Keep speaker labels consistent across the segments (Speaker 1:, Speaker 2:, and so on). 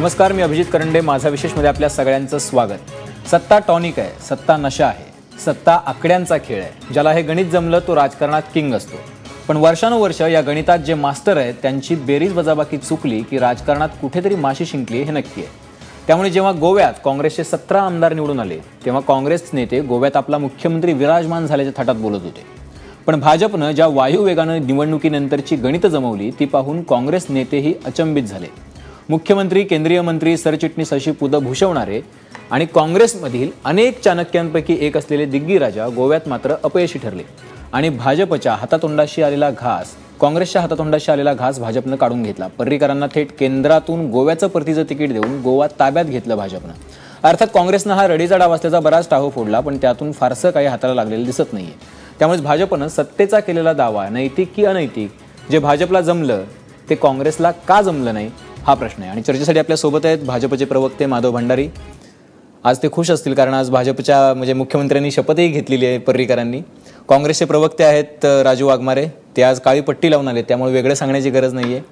Speaker 1: नमस्कार, मी अभिजित करंडे. माझा विशेषमध्ये आपल्या सगळ्यांचं स्वागत. सत्ता टॉनिक आहे, सत्ता नशा आहे, सत्ता आकड्यांचा खेळ आहे. ज्याला हे गणित जमलं तो राजकारणात किंग असतो. पण वर्षानुवर्ष या गणितात जे मास्टर आहेत त्यांची बेरीज वजाबाकी चुकली की राजकारणात कुठेतरी माशी शिंकली हे नक्की आहे. त्यामुळे जेव्हा गोव्यात काँग्रेसचे 17 आमदार निवडून आले तेव्हा काँग्रेस नेते गोव्यात आपला मुख्यमंत्री विराजमान झाल्याच्या थाटात बोलत होते. पण भाजपनं ज्या वायुवेगानं निवडणुकीनंतरची गणितं जमवली ती पाहून काँग्रेस नेतेही अचंबित झाले. मुख्यमंत्री, केंद्रीय मंत्री, सरचिटणीस अशी पदं भूषवणारे आणि काँग्रेसमधील अनेक चाणक्यांपैकी एक असलेले दिग्गीराजा गोव्यात मात्र अपयशी ठरले आणि भाजपच्या हातातोंडाशी आलेला घास, काँग्रेसच्या हातातोंडाशी आलेला घास भाजपनं काढून घेतला. पर्रीकरांना थेट केंद्रातून गोव्याचं परतीचं तिकीट देऊन गोवा ताब्यात घेतलं भाजपनं. अर्थात काँग्रेसनं हा रडीचा डाव असल्याचा बराच टाहो फोडला, पण त्यातून फारसं काही हाताला लागलेलं दिसत नाहीये. त्यामुळे भाजपनं सत्तेचा केलेला दावा, नैतिक की अनैतिक, जे भाजपला जमलं ते काँग्रेसला का जमलं नाही हा प्रश्न आहे. आणि चर्चेसाठी आपल्या सोबत आहेत भाजपचे प्रवक्ते माधव भंडारी. आज ते खुश असतील कारण आज भाजपच्या मुख्यमंत्र्यांनी शपथही घेतलेली आहे पर्रीकरांनी. काँग्रेसचे प्रवक्ते आहेत राजू वाघमारे, ते आज काळी पट्टी लावून आले त्यामुळे वेगळं सांगण्याची गरज नाही आहे.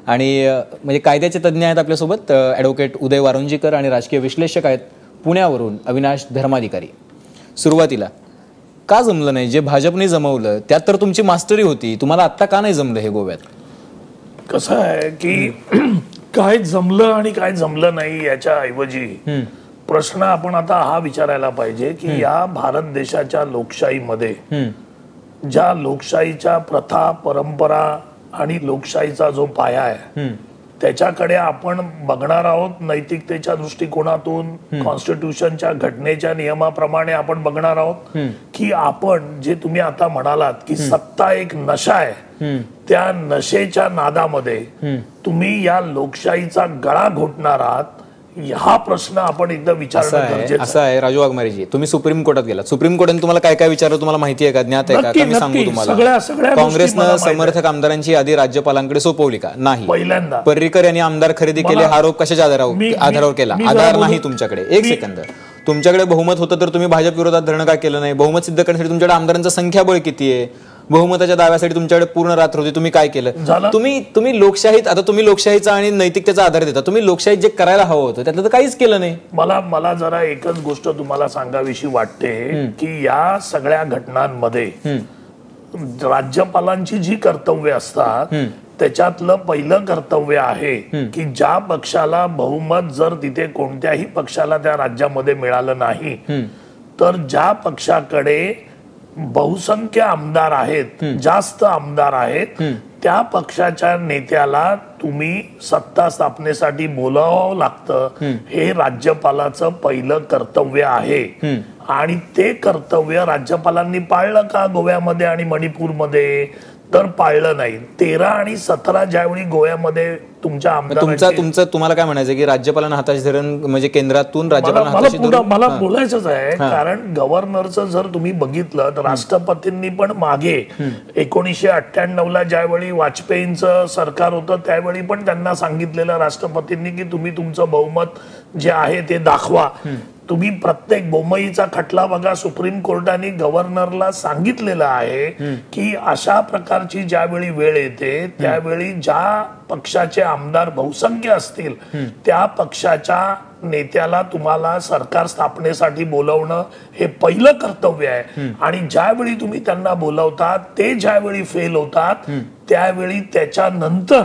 Speaker 1: आणि कायद्याचे तज्ज्ञ आहेत आपल्यासोबत ॲडव्होकेट उदय वारुंजीकर आणि राजकीय विश्लेषक आहेत पुण्यावरून अविनाश धर्माधिकारी. सुरुवातीला का जमलं नाही? जे भाजपने जमवलं त्यात तर तुमची मास्टरी होती, तुम्हाला आत्ता का नाही जमलं हे गोव्यात?
Speaker 2: कसं आहे की काय जमलं आणि काय जमलं नाही याच्या ऐवजी प्रश्न आपण आता हा विचारायला पाहिजे की या भारत देशाच्या लोकशाहीमध्ये ज्या लोकशाहीच्या प्रथा, परंपरा आणि लोकशाहीचा जो पाया आहे त्याच्याकडे आपण बघणार आहोत. नैतिकतेच्या दृष्टिकोनातून, कॉन्स्टिट्यूशनच्या घटनेच्या नियमाप्रमाणे आपण बघणार आहोत की आपण जे तुम्ही आता म्हणालात की सत्ता एक नशा आहे, त्या नशेच्या नादामध्ये तुम्ही या लोकशाहीचा गळा घोटणार आहात. हा प्रश्न आपण एकदा विचारणं गरजेचं
Speaker 1: असं आहे. राजू वाघमारेजी, तुम्ही सुप्रीम कोर्टात गेला. सुप्रीम कोर्टाने तुम्हाला काय काय विचारलं तुम्हाला माहिती आहे का? ज्ञात आहे का? मी सांगू तुम्हाला. काँग्रेसनं समर्थक आमदारांची यादी राज्यपालांकडे सोपवली का? नाही.
Speaker 2: पहिल्यांदा
Speaker 1: पर्रीकर यांनी आमदार खरेदी केले हा आरोप कशाच्या आधारावर केला? आधार नाही तुमच्याकडे. एक सेकंद, तुमच्याकडे बहुमत होतं तर तुम्ही भाजप विरोधात धरणं का केलं नाही? बहुमत सिद्ध करण्यासाठी तुमच्याकडे आमदारांचं संख्याबळ किती आहे? बहुमताच्या दाव्यासाठी तुमच्याकडे पूर्ण रात्र होती, तुम्ही काय केलं? तुम्ही लोकशाहीत, आता तुम्ही लोकशाहीचा आणि नैतिकतेचा आधार देता, तुम्ही लोकशाहीत जे करायला हवं होतं त्यातलं तर काहीच केलं नाही.
Speaker 2: मला जरा एकच गोष्ट तुम्हाला सांगावीशी वाटते की या सगळ्या घटनांमध्ये राज्यपालांची जी कर्तव्य असतात त्याच्यातलं पहिलं कर्तव्य आहे की ज्या पक्षाला बहुमत जर तिथे कोणत्याही पक्षाला त्या राज्यामध्ये मिळालं नाही तर ज्या पक्षाकडे बहुसंख्य आमदार आहेत, जास्त आमदार आहेत, त्या पक्षाच्या नेत्याला तुम्ही सत्ता स्थापनेसाठी बोलावं लागतं. हे राज्यपालाचं पहिलं कर्तव्य आहे. आणि ते कर्तव्य राज्यपालांनी पाळलं का गोव्यामध्ये आणि मणिपूरमध्ये? तर पाळलं नाही. 13 आणि 17 ज्यावेळी गोव्यामध्ये तुमच्या
Speaker 1: तुम्हाला काय म्हणायचं की राज्यपालांना हाताशी धरून केंद्रातून राज्यपालांना
Speaker 2: मला बोलायचंच आहे. कारण गव्हर्नरचं जर तुम्ही बघितलं तर राष्ट्रपतींनी पण मागे 1998ला ज्यावेळी वाजपेयींचं सरकार होतं त्यावेळी पण त्यांना सांगितलेलं राष्ट्रपतींनी की तुम्ही तुमचं बहुमत जे आहे ते दाखवा. तुम्ही प्रत्येक बोंबईचा खटला बघा, सुप्रीम कोर्टाने गव्हर्नरला सांगितलेलं आहे की अशा प्रकारची ज्यावेळी वेळ येते त्यावेळी ज्या पक्षाचे आमदार बहुसंख्य असतील त्या पक्षाच्या नेत्याला तुम्हाला सरकार स्थापनेसाठी बोलवणं हे पहिलं कर्तव्य आहे. आणि ज्यावेळी तुम्ही त्यांना बोलवतात ते ज्यावेळी फेल होतात त्यावेळी त्याच्यानंतर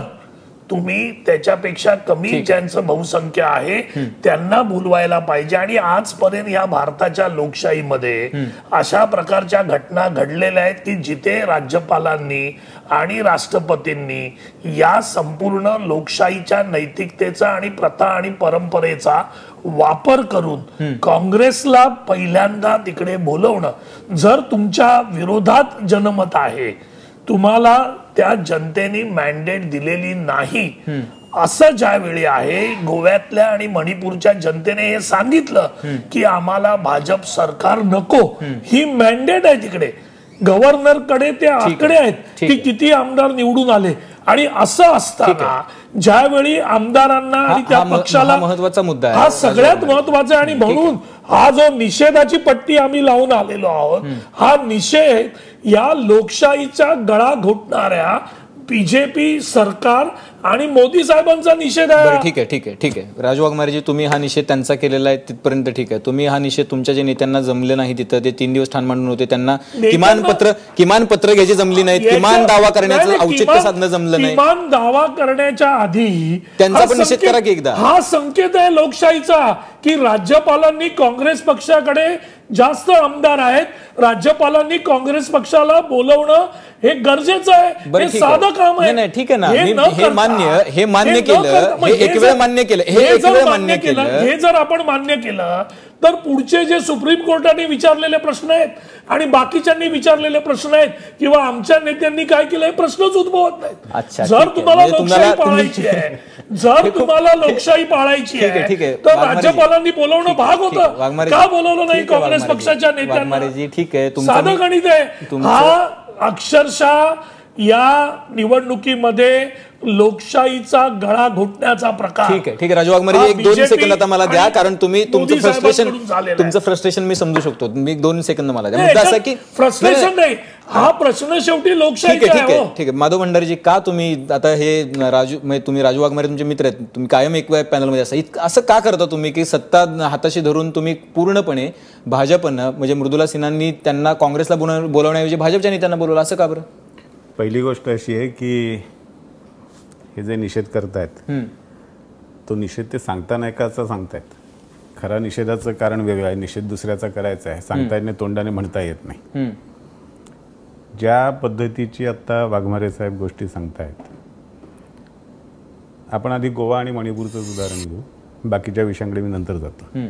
Speaker 2: तुम्ही त्याच्यापेक्षा कमी ज्यांचं बहुसंख्य आहे त्यांना बोलवायला पाहिजे. आणि आजपर्यंत या भारताच्या लोकशाहीमध्ये अशा प्रकारच्या घटना घडलेल्या आहेत की जिथे राज्यपालांनी आणि राष्ट्रपतींनी या संपूर्ण लोकशाहीच्या नैतिकतेचा आणि प्रथा आणि परंपरेचा वापर करून काँग्रेसला पहिल्यांदा तिकडे बोलवणं. जर तुमच्या विरोधात जनमत आहे, तुम्हाला त्या जनतेने मॅन्डेट दिलेली नाही असं ज्यावेळी आहे, गोव्यातल्या आणि मणिपूरच्या जनतेने हे सांगितलं की आम्हाला भाजप सरकार नको, ही मॅन्डेट आहे तिकडे. गव्हर्नरकडे ते आकडे आहेत की किती आमदार निवडून आले. आणि असं असताना ज्यावेळी आमदारांना आणि त्या पक्षाला
Speaker 1: महत्वाचा मुद्दा आहे,
Speaker 2: हा सगळ्यात महत्वाचा आहे. आणि म्हणून हा जो निषेधाची पट्टी आम्ही लावून आलेलो आहोत, हा निषेध या लोकशाहीचा गळा घोटणाऱ्या बीजेपी सरकार आणि मोदी साहेबांचा निषेध आहे.
Speaker 1: बरं, ठीक आहे. राजू वाघमारेजी, तुम्ही हा निषेध त्यांचा केलेला आहे तिथपर्यंत ठीक आहे. तुम्ही हा निषेध तुमच्या जे नेत्यांना जमले नाही, तिथं ते 3 दिवस ठाण मांडून होते, त्यांना किमान पत्र घ्यायची जमली नाहीत, किमान दावा करण्याचं औचित्य साधणं जमलं नाही,
Speaker 2: किमान दावा करण्याच्या आधी
Speaker 1: त्यांचा पण निषेध करा की एकदा.
Speaker 2: हा संकेत आहे लोकशाहीचा की राज्यपालांनी काँग्रेस पक्षाकडे जास्त आमदार आहेत, राज्यपालांनी काँग्रेस पक्षाला बोलवणं हे गरजेचं आहे. हे साधं काम आहे.
Speaker 1: नाही, ठीक आहे ना, हे मान्य केलं, हे एक वेळ मान्य केलं,
Speaker 2: हे जर आपण मान्य केलं तर पुढचे जे सुप्रीम कोर्टाने विचारलेले प्रश्न आहेत आणि बाकीच्यांनी विचारलेले प्रश्न आहेत किंवा आमच्या नेत्यांनी काय केलं हे प्रश्नच उद्भवत नाहीत. जर तुम्हाला लोकशाही पाळायची आहे, जर तुम्हाला लोकशाही पाळायची आहे तर राज्यपालांनी बोलवणं भाग होतं. का बोलवलं नाही काँग्रेस पक्षाच्या नेत्यांना?
Speaker 1: ठीक आहे,
Speaker 2: साधं गणित आहे. हा अक्षरशः या निवडणुकीमध्ये लोकशाहीचा गळा घोटण्याचा प्रकार.
Speaker 1: ठीक आहे राजू वाघमारे, 1-2 सेकंद आता मला द्या, कारण तुम्ही तुमचं फ्रस्ट्रेशन मी समजू शकतो. तुम्ही 1-2 सेकंद मला द्या. मुद्दा असा की
Speaker 2: फ्रस्ट्रेशन नाही, हा प्रश्न शेवटी लोकशाहीचा आहे.
Speaker 1: ठीक आहे माधव भंडारीजी, का तुम्ही आता हे तुम्ही राजू वाघमारे तुमचे मित्र आहेत, तुम्ही कायम एक पॅनलमध्ये असं का करता तुम्ही की सत्ता हाताशी धरून तुम्ही पूर्णपणे भाजपनं म्हणजे मृदुला सिन्हांनी त्यांना काँग्रेसला बोलवण्याऐवजी भाजपच्या नेत्यांना बोलवलं, असं का बरं?
Speaker 3: पहिली गोष्ट अशी आहे की हे जे निषेध करतायत तो निषेध ते सांगता नाही का असं सांगतायत. खरा निषेधाचं कारण वेगळं आहे, निषेध दुसऱ्याचा करायचा आहे, सांगता येत नाही, तोंडाने म्हणता येत नाही. ज्या पद्धतीची आता वाघमारे साहेब गोष्टी सांगतायत, आपण आधी गोवा आणि मणिपूरचं उदाहरण घेऊ, बाकीच्या विषयांकडे मी नंतर जातो.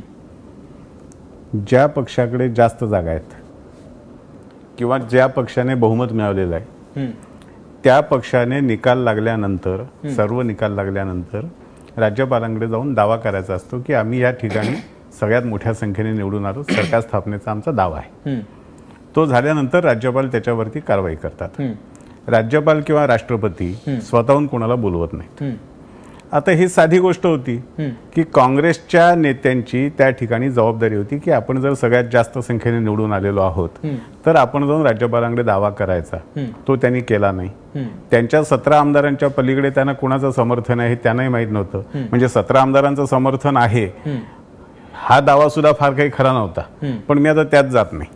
Speaker 3: ज्या पक्षाकडे जास्त जागा आहेत किंवा ज्या पक्षाने बहुमत मिळवलेलं आहे त्या पक्षाने निकाल लागल्यानंतर, सर्व निकाल लागल्यानंतर राज्यपालांकडे जाऊन दावा करायचा असतो की आम्ही या ठिकाणी सगळ्यात मोठ्या संख्येने निवडून आलो, सरकार स्थापनेचा आमचा दावा आहे. तो झाल्यानंतर राज्यपाल त्याच्यावरती कारवाई करतात. राज्यपाल किंवा राष्ट्रपती स्वतःहून कोणाला बोलवत नाहीत. आता ही साधी गोष्ट होती की काँग्रेसच्या नेत्यांची त्या ठिकाणी जबाबदारी होती की आपण जर सगळ्यात जास्त संख्येने निवडून आलेलो आहोत तर आपण जाऊन राज्यपालांकडे दावा करायचा. तो त्यांनी केला नाही. त्यांच्या 17 आमदारांच्या पलीकडे त्यांना कोणाचं समर्थन आहे हे त्यांनाही माहीत नव्हतं. म्हणजे 17 आमदारांचं समर्थन आहे हा दावा सुद्धा फार काही खरा नव्हता. पण मी आता त्यात जात नाही.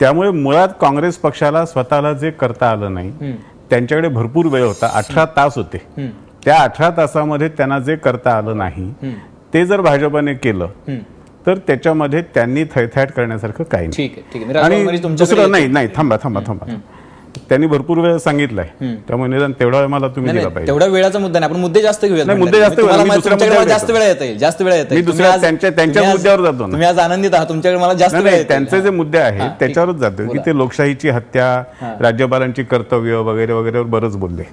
Speaker 3: त्यामुळे मुळात काँग्रेस पक्षाला स्वतःला जे करता आलं नाही, त्यांच्याकडे भरपूर वेळ होता, 18 तास होते. त्या 18 तासामध्ये त्यांना जे करता आलं नाही ते जर भाजपने केलं तर त्याच्यामध्ये त्यांनी थैथाट करण्यासारखं काही नाही. आणि दुसरं नाही, थांबा, त्यांनी भरपूर वेळ सांगितलाय, त्यामुळे निदान तेवढा वेळ मला तुम्ही दिला पाहिजे.
Speaker 1: तेवढा वेळाचा मुद्दा नाही, आपण मुद्दे जास्त घेऊया.
Speaker 3: मुद्दे जास्त
Speaker 1: जास्त वेळ येत
Speaker 3: मी दुसऱ्या त्यांच्या मुद्द्यावर जातो.
Speaker 1: तुम्ही आज आनंदित आहात, तुमच्याकडे मला जास्त वेळ.
Speaker 3: त्यांचे जे मुद्दे आहेत त्याच्यावरच जातो की ते लोकशाहीची हत्या, राज्यपालांची कर्तव्य वगैरे वगैरेवर बरंच बोलले.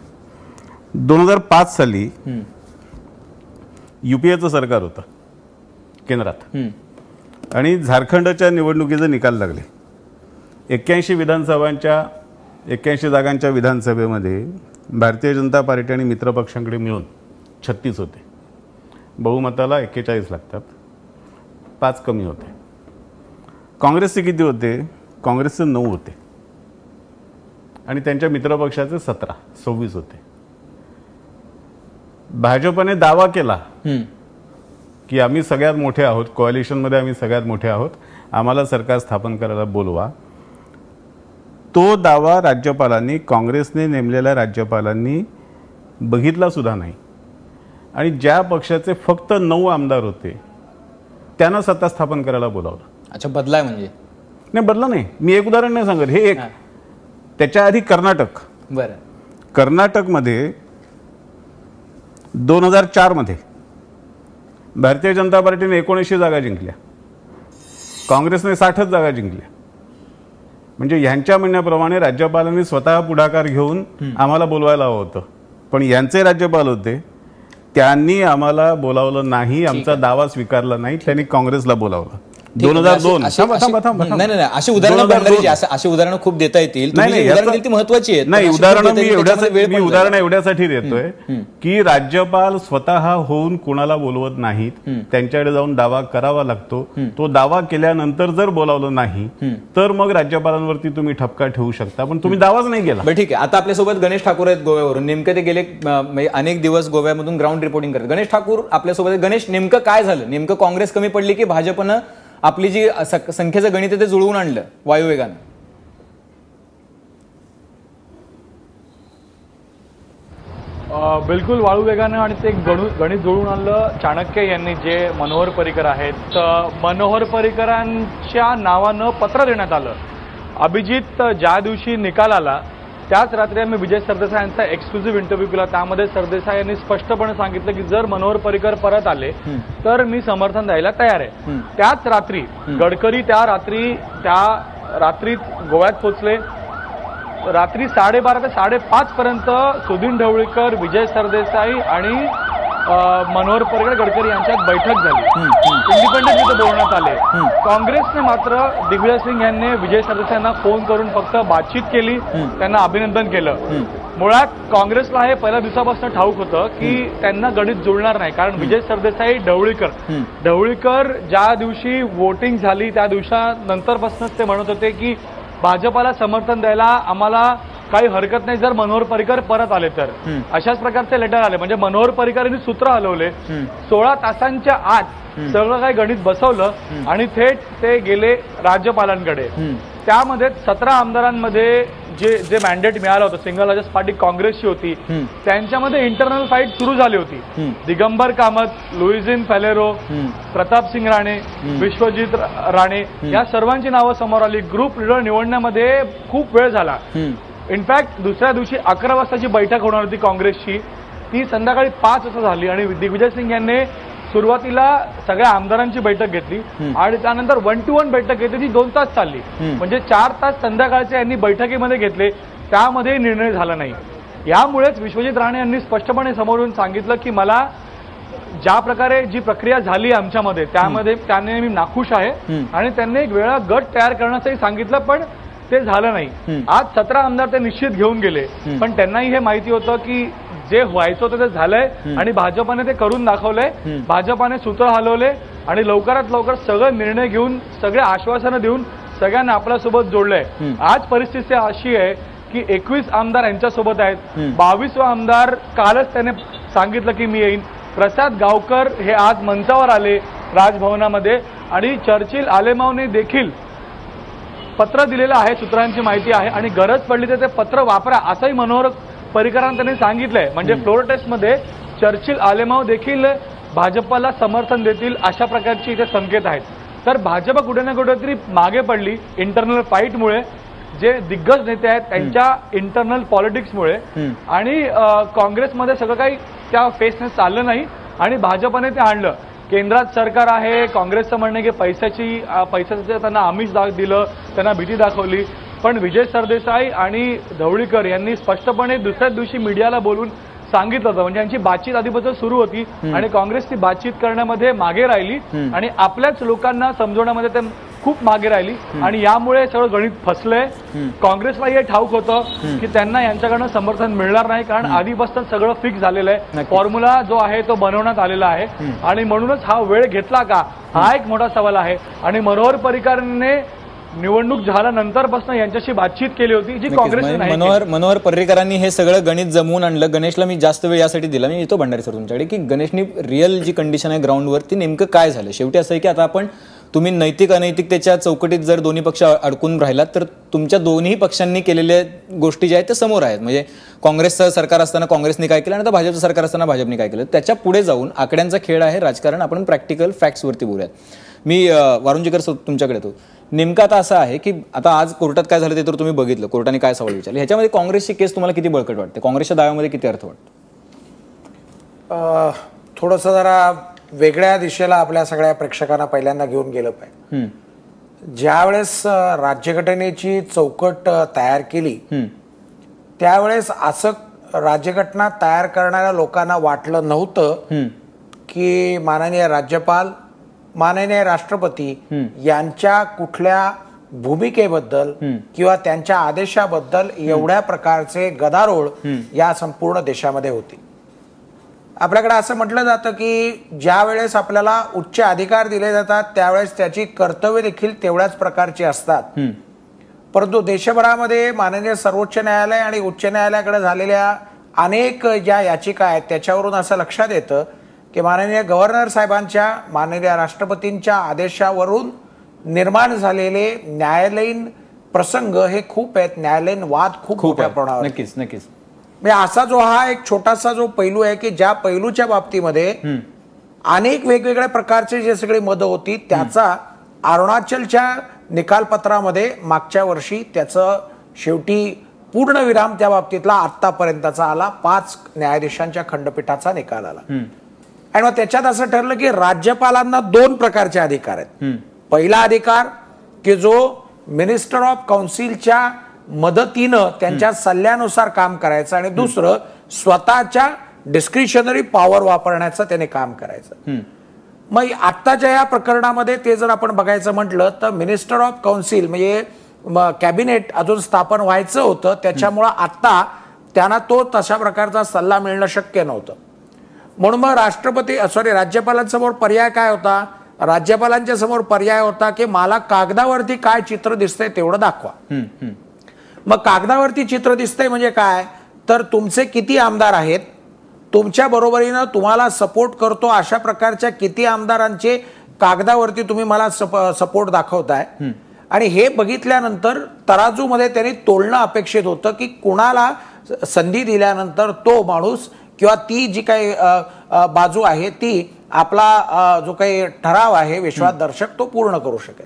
Speaker 3: 2005 साली युपीएचं सरकार होतं केंद्रात आणि झारखंडच्या निवडणुकीचे निकाल लागले. 81 जागांच्या विधानसभेमध्ये भारतीय जनता पार्टी आणि मित्र पक्षांकडे मिळून 36 होते. बहुमताला 41 लागतात, 5 कमी होते. काँग्रेसचे किती होते? काँग्रेसचे 9 होते आणि त्यांच्या मित्रपक्षाचे 26 होते. भाजपने दावा केला की आम्ही सगळ्यात मोठे आहोत, कोअलिशनमध्ये आम्ही सगळ्यात मोठे आहोत, आम्हाला सरकार स्थापन करायला बोलवा. तो दावा राज्यपालांनी, काँग्रेसने नेमलेल्या राज्यपालांनी बघितला सुद्धा नाही. आणि ज्या पक्षाचे फक्त 9 आमदार होते त्यांना सत्ता स्थापन करायला बोलावलं.
Speaker 1: अच्छा, बदलाय म्हणजे?
Speaker 3: नाही, बदला नाही. मी एक उदाहरण नाही सांगत, हे एक. त्याच्या आधी कर्नाटक.
Speaker 1: बरं.
Speaker 3: कर्नाटकमध्ये 2004 मध्ये भारतीय जनता पार्टीने 79 जागा जिंकल्या, काँग्रेसने 60च जागा जिंकल्या. म्हणजे यांच्या म्हणण्याप्रमाणे राज्यपालांनी स्वतः पुढाकार घेऊन आम्हाला बोलवायला हवं होतं, पण यांचे राज्यपाल होते, त्यांनी आम्हाला बोलावलं नाही, आमचा दावा स्वीकारला नाही, त्यांनी काँग्रेसला बोलावलं. 2002
Speaker 1: नाही नाही अशी उदाहरणं भंडारीची अशी उदाहरणं खूप देता येतील. ती महत्वाची आहेत.
Speaker 3: नाही, मी उदाहरण एवढ्यासाठी देतोय की राज्यपाल स्वतः होऊन कुणाला बोलवत नाहीत, त्यांच्याकडे जाऊन दावा करावा लागतो. तो दावा केल्यानंतर जर बोलावलं नाही तर मग राज्यपालांवरती तुम्ही ठपका ठेवू शकता, पण तुम्ही दावाच नाही केला.
Speaker 1: बरं ठीक आहे. आता आपल्यासोबत गणेश ठाकूर आहेत गोव्यावरून. नेमकं ते गेले अनेक दिवस गोव्यामधून ग्राउंड रिपोर्टिंग करतात. गणेश ठाकूर आपल्यासोबत. गणेश, नेमकं काय झालं? नेमकं काँग्रेस कमी पडली की भाजपनं आपली जी संख्येचं गणित आहे ते जुळवून आणलं वायुवेगानं?
Speaker 4: बिलकुल वाळूवेगानं आणि ते गणित जुळून आणलं चाणक्य यांनी, जे मनोहर पर्रिकर आहेत. मनोहर पर्रिकरांच्या नावानं पत्र देण्यात आलं. अभिजित ज्या दिवशी निकाल आला त्याच रात्री आम्ही विजय सरदेसाई यांचा एक्सक्लुझिव्ह इंटरव्ह्यू केला. त्यामध्ये सरदेसाई यांनी स्पष्टपणे सांगितलं की जर मनोहर पर्रिकर परत आले तर मी समर्थन द्यायला तयार आहे. त्याच रात्री गडकरी त्या रात्रीत गोव्यात पोहोचले. रात्री 12:30 ते 5:30 पर्यंत सुधीन ढवळीकर, विजय सरदेसाई आणि मनोहर पर्रिकर, गडकरी यांच्यात बैठक झाली. इंडिपेंडंट तिथे बोलण्यात आले. काँग्रेसने मात्र दिग्विजय सिंग यांनी विजय सरदेसाईंना फोन करून फक्त बातचीत केली, त्यांना अभिनंदन केलं. मुळात काँग्रेसला हे पहिल्या दिवसापासून ठाऊक होतं की त्यांना गणित जुळणार नाही, कारण विजय सरदेसाई, ढवळीकर ज्या दिवशी वोटिंग झाली त्या दिवसानंतरपासूनच ते म्हणत होते की भाजपाला समर्थन द्यायला आम्हाला काही हरकत नाही जर मनोहर पर्रिकर परत आले तर. अशाच प्रकारचे लेटर आले. म्हणजे मनोहर पर्रिकर यांनी सूत्र हलवले. 16 तासांच्या आत सगळं काही गणित बसवलं आणि थेट ते गेले राज्यपालांकडे. त्यामध्ये 17 आमदारांमध्ये जे मॅन्डेट मिळालं होतं, सिंगल लार्जेस्ट पार्टी काँग्रेसची होती, त्यांच्यामध्ये इंटरनल फाईट सुरू झाली होती. दिगंबर कामत, लुईजिन फॅलेरो, प्रताप सिंग राणे, विश्वजित राणे या सर्वांची नावं समोर आली. ग्रुप लीडर निवडण्यामध्ये खूप वेळ झाला. इनफॅक्ट दुसऱ्या दिवशी 11 वाजताची बैठक होणार होती काँग्रेसची, ती संध्याकाळी 5 वाजता झाली आणि दिग्विजय सिंग यांनी सुरुवातीला सगळ्या आमदारांची बैठक घेतली आणि त्यानंतर 1-to-1 बैठक घेतली, ती 2 तास चालली. म्हणजे 4 तास संध्याकाळचे यांनी बैठकीमध्ये घेतले, त्यामध्ये निर्णय झाला नाही. यामुळेच विश्वजित राणे यांनी स्पष्टपणे समोरून सांगितलं की मला ज्या प्रकारे जी प्रक्रिया झाली आमच्यामध्ये त्याने मी नाखुश आहे आणि त्यांनी एक वेगळा गट तयार करण्याचंही सांगितलं, पण ते झालं नाही. आज 17 आमदार ते निश्चित घेऊन गेले, पण त्यांनाही हे माहिती होतं की जे व्हायचं होतं ते झालंय आणि भाजपाने ते करून दाखवलंय. भाजपाने सूत्र हलवले आणि लवकरात लवकर सगळे निर्णय घेऊन, सगळे आश्वासनं देऊन सगळ्यांना आपल्यासोबत जोडलंय. आज परिस्थिती अशी आहे की 21 आमदार यांच्यासोबत आहेत. 22वा आमदार कालच त्याने सांगितलं की मी येईन. प्रसाद गावकर हे आज मंचावर आले राजभवनामध्ये आणि चर्चिल आलेमावने देखील पत्र दिलेलं आहे, सूत्रांची माहिती आहे आणि गरज पडली तर ते पत्र वापरा असंही मनोहर पर्रिकरांनी त्यांनी सांगितलंय. म्हणजे फ्लोर टेस्टमध्ये चर्चिल आलेमाव देखील भाजपला समर्थन देतील अशा प्रकारचे इथे संकेत आहेत. तर भाजप कुठे ना कुठेतरी मागे पडली इंटरनल फाईटमुळे, जे दिग्गज नेते आहेत त्यांच्या इंटरनल पॉलिटिक्समुळे, आणि काँग्रेसमध्ये सगळं काही त्या फेसने चाललं नाही आणि भाजपने ते आणलं. केंद्रात सरकार आहे, काँग्रेसचं म्हणणं की पैशाचं त्यांना आमिष दिलं, त्यांना भीती दाखवली. पण विजय सरदेसाई आणि ढवळीकर यांनी स्पष्टपणे दुसऱ्याच दिवशी मीडियाला बोलून सांगितलं होतं. म्हणजे यांची बातचीत आधीपासून सुरू होती आणि काँग्रेस ती बातचीत करण्यामध्ये मागे राहिली आणि आपल्याच लोकांना समजवण्यामध्ये ते खूप मागे राहिली आणि यामुळे सगळं गणित फसलंय. काँग्रेसला हे ठाऊक होतं की त्यांना यांच्याकडनं समर्थन मिळणार नाही, कारण आधीपासून सगळं फिक्स झालेलं आहे. फॉर्म्युला जो आहे तो बनवण्यात आलेला आहे आणि म्हणूनच हा वेळ घेतला का, हा एक मोठा सवाल आहे. आणि मनोहर पर्रिकरांनी निवडणूक झाल्यानंतरपासून यांच्याशी बातचीत केली होती जी काँग्रेसने नाही.
Speaker 1: मनोहर पर्रिकरांनी हे सगळं गणित जमवून आणलं. गणेशला मी जास्त वेळ यासाठी दिला, मी येतो भंडारी सर तुमच्याकडे, की गणेशनी रिअल जी कंडिशन आहे ग्राउंडवर ती नेमकं काय झालं. शेवटी असं आहे की आता तुम्ही नैतिक अनैतिकतेच्या चौकटीत जर दोन्ही पक्ष अडकून राहिलात तर तुमच्या दोन्ही पक्षांनी केलेल्या गोष्टी ज्या आहेत त्या समोर आहेत. म्हणजे काँग्रेसचं सरकार असताना काँग्रेसने काय केलं आणि आता भाजपचं सरकार असताना भाजपने काय केलं. त्याच्या पुढे जाऊन आकड्यांचा खेळ आहे, राजकारण. आपण प्रॅक्टिकल फॅक्ट्सवरती बोलूयात. मी वारुंजीकर तुमच्याकडे येतो. नेमकं आता असं आहे की आता आज कोर्टात काय झालं ते तर तुम्ही बघितलं, कोर्टाने काय सवाल विचारले. ह्याच्यामध्ये काँग्रेसची केस तुम्हाला किती बळकट वाटते, काँग्रेसच्या दाव्यामध्ये किती अर्थ वाटतो?
Speaker 5: थोडंसं जरा वेगळ्या दिशेला आपल्या सगळ्या प्रेक्षकांना पहिल्यांदा घेऊन गेलं पाहिजे. ज्यावेळेस राज्यघटनेची चौकट तयार केली त्यावेळेस असं राज्यघटना तयार करणाऱ्या लोकांना वाटलं नव्हतं की माननीय राज्यपाल माननीय राष्ट्रपती यांच्या कुठल्या भूमिकेबद्दल किंवा त्यांच्या आदेशाबद्दल एवढ्या प्रकारचे गदारोळ या संपूर्ण देशामध्ये होते. आपल्याकडे असं म्हटलं जातं की ज्या वेळेस आपल्याला उच्च अधिकार दिले जातात त्यावेळेस त्याची कर्तव्य देखील तेवढ्याच प्रकारची असतात. परंतु देशभरामध्ये माननीय सर्वोच्च न्यायालय आणि उच्च न्यायालयाकडे झालेल्या अनेक ज्या याचिका आहेत त्याच्यावरून असं लक्षात येतं की माननीय गव्हर्नर साहेबांच्या माननीय राष्ट्रपतींच्या आदेशावरून निर्माण झालेले न्यायालयीन प्रसंग हे खूप आहेत. न्यायालयीन वाद खूप मोठ्या प्रमाणावर.
Speaker 1: नक्कीच नक्कीच.
Speaker 5: म्हणजे असा जो हा एक छोटासा जो पैलू आहे की ज्या पैलूच्या बाबतीमध्ये अनेक वेगवेगळ्या प्रकारचे जे सगळी मतं होती त्याचा अरुणाचलच्या निकालपत्रामध्ये मागच्या वर्षी त्याचं शेवटी पूर्णविराम त्या बाबतीतला आतापर्यंतचा आला. 5 न्यायाधीशांच्या खंडपीठाचा निकाल आला. आणि मग त्याच्यात असं ठरलं की राज्यपालांना 2 प्रकारचे अधिकार आहेत. पहिला अधिकार की जो मिनिस्टर ऑफ काउन्सिलच्या मदतीनं त्यांच्या सल्ल्यानुसार काम करायचं आणि दुसरं स्वतःच्या डिस्क्रिशनरी पॉवर वापरण्याचं त्याने काम करायचं. मग आत्ताच्या या प्रकरणामध्ये ते जर आपण बघायचं म्हटलं तर मिनिस्टर ऑफ काउन्सिल म्हणजे कॅबिनेट अजून स्थापन व्हायचं होतं त्याच्यामुळं आत्ता त्यांना तो तशा प्रकारचा सल्ला मिळणं शक्य नव्हतं. म्हणून मग राज्यपालांसमोर पर्याय काय होता? राज्यपालांच्या समोर पर्याय होता की मला कागदावरती काय चित्र दिसतंय तेवढं दाखवा. मग कागदावरती चित्र दिसतंय म्हणजे काय तर तुमचे किती आमदार आहेत, तुमच्या बरोबरीनं तुम्हाला सपोर्ट करतो अशा प्रकारच्या किती आमदारांचे कागदावरती तुम्ही मला सपोर्ट दाखवताय. आणि हे बघितल्यानंतर तराजूमध्ये त्यांनी तोलणं अपेक्षित होतं की कुणाला संधी दिल्यानंतर तो माणूस किंवा ती जी काही बाजू आहे ती आपला जो काही ठराव आहे विश्वासदर्शक तो पूर्ण करू शकेल.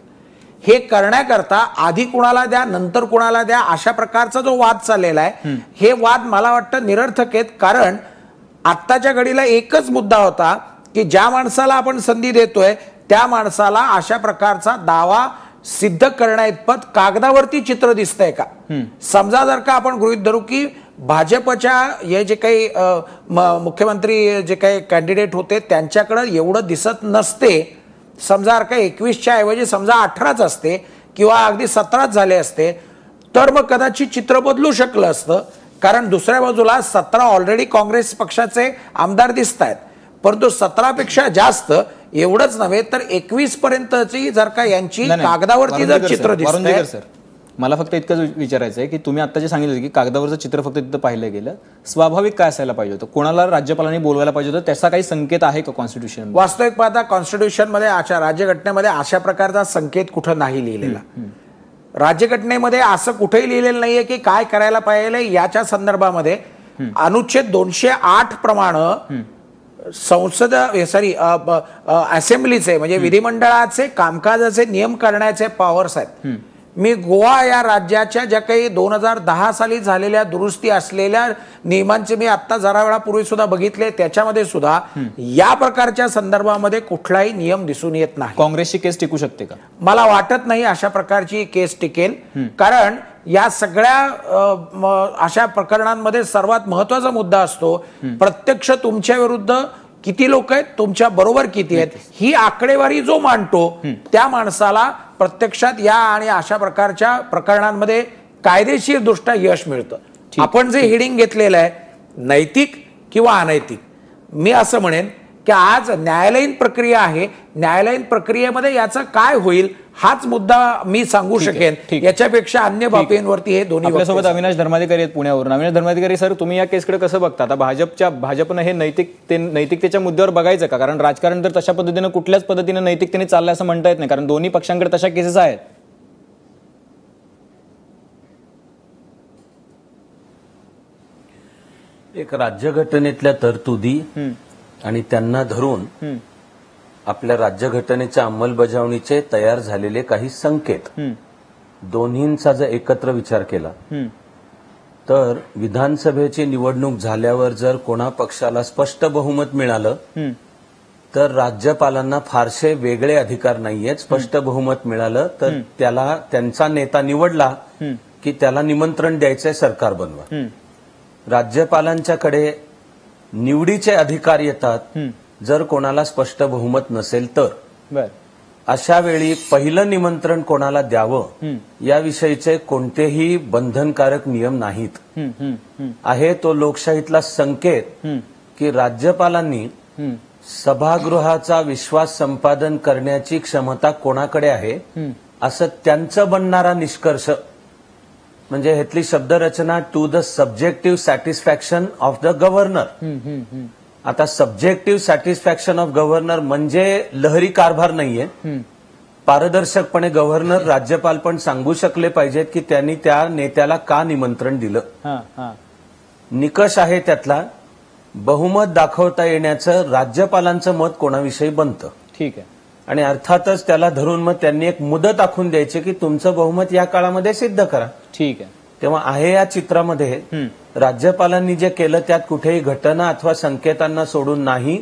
Speaker 5: हे करण्याकरता आधी कुणाला द्या नंतर कुणाला द्या अशा प्रकारचा जो वाद चाललेला आहे हे वाद मला वाटतं निरर्थक आहेत. कारण आत्ताच्या घडीला एकच मुद्दा होता की ज्या माणसाला आपण संधी देतोय त्या माणसाला अशा प्रकारचा दावा सिद्ध करण्याइतपत कागदावरती चित्र दिसतंय का. समजा जर का आपण गृहीत धरू की भाजपच्या हे जे काही मुख्यमंत्री जे काही कॅन्डिडेट होते त्यांच्याकडे एवढं दिसत नसते. समजा जर का 21च्या ऐवजी समजा 18च असते किंवा अगदी 17च झाले असते तर मग कदाचित चित्र बदलू शकलं असतं. कारण दुसऱ्या बाजूला 17 ऑलरेडी काँग्रेस पक्षाचे आमदार दिसत आहेत. परंतु 17पेक्षा जास्त एवढंच नव्हे तर 21 पर्यंतची जर का यांची कागदावरती जर चित्र दिसतंय.
Speaker 1: सर मला फक्त इतकंच विचारायचं आहे की तुम्ही आता जे सांगितलं की कागदावरचं चित्र फक्त तिथं पाहिलं गेलं स्वाभाविक काय असायला पाहिजे होतं, कोणाला राज्यपालांनी बोलवायला पाहिजे होतं, त्याचा काही संकेत आहे का कॉन्स्टिट्यूशन?
Speaker 5: वास्तविक पाहता कॉन्स्टिट्यूशनमध्ये अशा राज्यघटनेमध्ये अशा प्रकारचा संकेत कुठं नाही लिहिलेला. राज्यघटनेमध्ये असं कुठेही लिहिलेलं नाहीये की काय करायला पाहिजे. याच्या संदर्भामध्ये अनुच्छेद 208 प्रमाणे असेंब्लीचे म्हणजे विधिमंडळाचे कामकाजाचे नियम करण्याचे पॉवर्स आहेत. मी गोवा या राज्याच्या ज्या काही 2010 साली झालेल्या दुरुस्ती असलेल्या नियमांचे मी आता जरा वेळापूर्वी सुद्धा बघितले त्याच्यामध्ये सुद्धा या प्रकारच्या संदर्भामध्ये कुठलाही नियम दिसून येत नाही.
Speaker 1: काँग्रेसची केस टिकू शकते का?
Speaker 5: मला वाटत नाही अशा प्रकारची केस टिकेल. कारण या सगळ्या अशा प्रकरणांमध्ये सर्वात महत्वाचा मुद्दा असतो प्रत्यक्ष तुमच्या विरुद्ध किती लोक आहेत, तुमच्या बरोबर किती आहेत, ही आकडेवारी जो मांडतो त्या माणसाला प्रत्यक्षात या आणि अशा प्रकारच्या प्रकरणांमध्ये कायदेशीर दृष्ट्या यश मिळतं. आपण जे हिडिंग घेतलेलं आहे नैतिक किंवा अनैतिक, मी असं म्हणेन की आज न्यायालयीन प्रक्रिया आहे. न्यायालयीन प्रक्रियेमध्ये याचं काय होईल हाच मुद्दा मी सांगू शकेन. याच्यापेक्षा अन्य बाबींवरती हे दोन्ही.
Speaker 1: आपल्यासोबत अविनाश धर्माधिकारी आहेत पुण्यावरून. अविनाश धर्माधिकारी सर, तुम्ही या केसकडे कसं बघता? आता भाजपनं हे नैतिकतेच्या मुद्द्यावर बघायचं का? कारण राजकारण तर तशा पद्धतीनं कुठल्याच पद्धतीनं नैतिकतेने चाललंय असं म्हणता येत नाही, कारण दोन्ही पक्षांकडे तशा केसेस आहेत.
Speaker 6: एक राज्यघटनेतल्या तरतुदी आणि त्यांना धरून आपल्या राज्यघटनेच्या अंमलबजावणीचे तयार झालेले काही संकेत दोन्हींचा जर एकत्र विचार केला तर विधानसभेची निवडणूक झाल्यावर जर कोणा पक्षाला स्पष्ट बहुमत मिळालं तर राज्यपालांना फारसे वेगळे अधिकार नाहीयेत. स्पष्ट बहुमत मिळालं तर त्याला त्यांचा नेता निवडला की त्याला निमंत्रण द्यायचंय सरकार बनवा. राज्यपालांच्याकडे निवडीचे अधिकार येतात जर कोणाला स्पष्ट बहुमत नसेल तर. अशा वेळी पहिलं निमंत्रण कोणाला द्यावं याविषयीचे कोणतेही बंधनकारक नियम नाहीत. आहे तो लोकशाहीतला संकेत की राज्यपालांनी सभागृहाचा विश्वास संपादन करण्याची क्षमता कोणाकडे आहे असं त्यांचं बनणारा निष्कर्ष, म्हणजे ह्यातली शब्दरचना to the subjective satisfaction of the governor. आता सब्जेक्टिव्ह सॅटिस्फॅक्शन ऑफ गव्हर्नर म्हणजे लहरी कारभार नाहीये. पारदर्शकपणे गव्हर्नर राज्यपाल पण सांगू शकले पाहिजेत की त्यांनी त्या नेत्याला का निमंत्रण दिलं. निकष आहे त्यातला बहुमत दाखवता येण्याचं राज्यपालांचं मत कोणाविषयी बनतं.
Speaker 1: ठीक आहे.
Speaker 6: आणि अर्थातच त्याला धरून मग त्यांनी एक मुदत आखून द्यायची की तुमचं बहुमत या काळामध्ये सिद्ध करा.
Speaker 1: ठीक आहे.
Speaker 6: तेव्हा आहे या चित्रामध्ये राज्यपालांनी जे केलं त्यात कुठेही घटना अथवा संकेतांना सोडून नाही.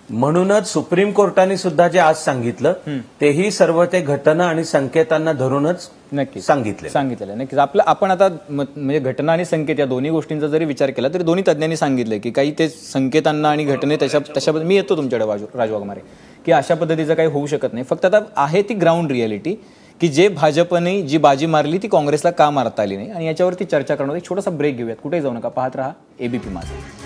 Speaker 6: म्हणूनच सुप्रीम कोर्टाने सुद्धा जे आज सांगितलं तेही सर्व ते घटना आणि संकेतांना धरूनच
Speaker 1: नक्की
Speaker 6: सांगितलेलं.
Speaker 1: नक्कीच. आपण आता म्हणजे घटना आणि संकेत या दोन्ही गोष्टींचा जरी विचार केला तरी दोन्ही तज्ञांनी सांगितलंय की काही ते संकेतांना आणि घटने तशाबद्दल मी येतो तुमच्याकडे राजू वाघमारे की अशा पद्धतीचं काही होऊ शकत नाही. फक्त आता आहे ती ग्राउंड रियालिटी की जे भाजपने जी बाजी मारली ती काँग्रेसला का मारता आली नाही, आणि याच्यावरती चर्चा करणार. एक छोटासा ब्रेक घेऊयात, कुठेही जाऊ नका, पाहत रहा एबीपी माझा.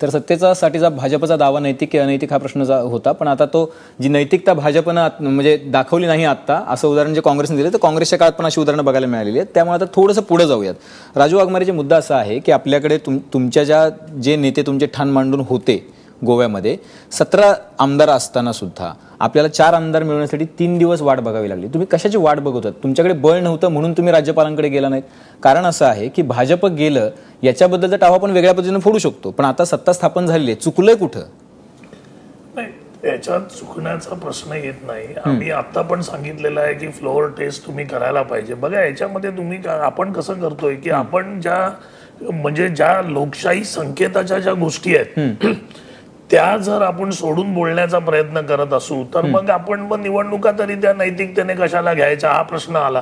Speaker 1: तर सत्तेचासाठीचा भाजपचा दावा नैतिक की अनैतिक हा प्रश्न होता, पण आता तो जी नैतिकता भाजपनं म्हणजे दाखवली नाही आता, असं उदाहरण जे काँग्रेसने दिलं तर काँग्रेसच्या काळात पण अशी उदाहरणं बघायला मिळालेली आहेत. त्यामुळे आता थोडंसं पुढे जाऊयात. राजू वाघमारेचा मुद्दा असा आहे की आपल्याकडे तुमच्या जे नेते तुमचे ठाण मांडून होते गोव्यामध्ये 17 आमदार असताना सुद्धा आपल्याला 4 आमदार मिळवण्यासाठी 3 दिवस वाट बघावी लागली. तुम्ही कशाची वाट बघत होतात? तुमच्याकडे बळ नव्हतं म्हणून तुम्ही राज्यपालांकडे गेला नाहीत? कारण असं आहे की भाजप गेलं याच्याबद्दलचा टावा आपण वेगळ्या पद्धतीने फोडू शकतो, पण आता सत्ता स्थापन झालेली आहे, चुकलंय कुठं?
Speaker 2: नाही, याच्यात चुकण्याचा प्रश्न येत नाही. आम्ही आता पण सांगितलेलं आहे की फ्लोअर टेस्ट तुम्ही करायला पाहिजे. बघा याच्यामध्ये आपण कसं करतोय की आपण ज्या लोकशाही संकेताच्या ज्या गोष्टी आहेत त्या जर आपण सोडून बोलण्याचा प्रयत्न करत असू तर मग आपण निवडणुका तरी त्या नैतिकतेने कशाला घ्यायचा हा प्रश्न आला.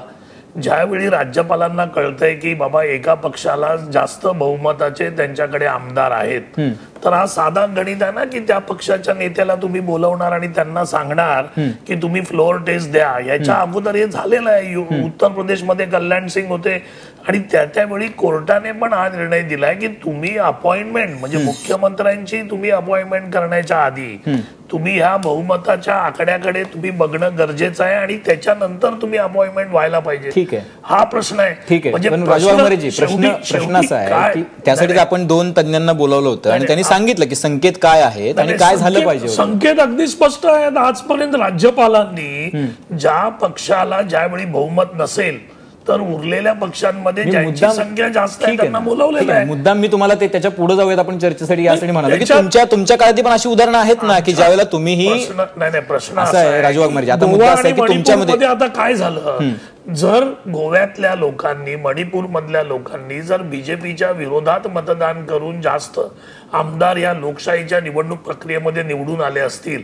Speaker 2: ज्यावेळी राज्यपालांना कळतंय की बाबा एका पक्षाला जास्त बहुमताचे त्यांच्याकडे आमदार आहेत, तर हा साधा गणित आहे ना की त्या पक्षाच्या नेत्याला तुम्ही बोलवणार आणि त्यांना सांगणार की तुम्ही फ्लोअर टेस्ट द्या. याच्या अगोदर हे झालेलं आहे. उत्तर प्रदेशमध्ये कल्याण सिंग होते आणि त्यावेळी कोर्टाने पण हा निर्णय दिलाय की तुम्ही अपॉइंटमेंट म्हणजे मुख्यमंत्र्यांची तुम्ही अपॉइंटमेंट करण्याच्या आधी तुम्ही ह्या बहुमताच्या आकड्याकडे तुम्ही बघणं गरजेचं आहे आणि त्याच्यानंतर तुम्ही अपॉइंटमेंट व्हायला पाहिजे.
Speaker 1: ठीक आहे,
Speaker 2: हा प्रश्न आहे.
Speaker 1: ठीक आहे. पण राजू वाघमारेजी प्रश्न असा आहे की त्यासाठी आपण 2 तज्ञांना बोलावलं होतं आणि त्यांनी सांगितलं की संकेत काय आहेत आणि काय झालं पाहिजे.
Speaker 2: संकेत अगदी स्पष्ट आहेत. आजपर्यंत राज्यपालांनी ज्या पक्षाला ज्यावेळी बहुमत नसेल तर उरलेल्या पक्षांमध्ये ज्यांची संख्या जास्त आहे त्यांना बोलवलेलं आहे.
Speaker 1: मुद्दाम मी तुम्हाला त्याच्या पुढे जाऊयात आपण चर्चेसाठी यासाठी म्हणालो की तुमच्या काळात पण अशी उदाहरणं आहेत ना की ज्यावेळेला तुम्हीही
Speaker 2: प्रश्न
Speaker 1: असा आहे राजू वाघमारेजी. आता मुद्दा असा आहे की तुमच्यामध्ये
Speaker 2: आता काय झालं, जर गोव्यातल्या लोकांनी मणिपूर मधल्या लोकांनी जर बीजेपीच्या विरोधात मतदान करून जास्त आमदार या लोकशाहीच्या निवडणूक प्रक्रियेमध्ये निवडून आले असतील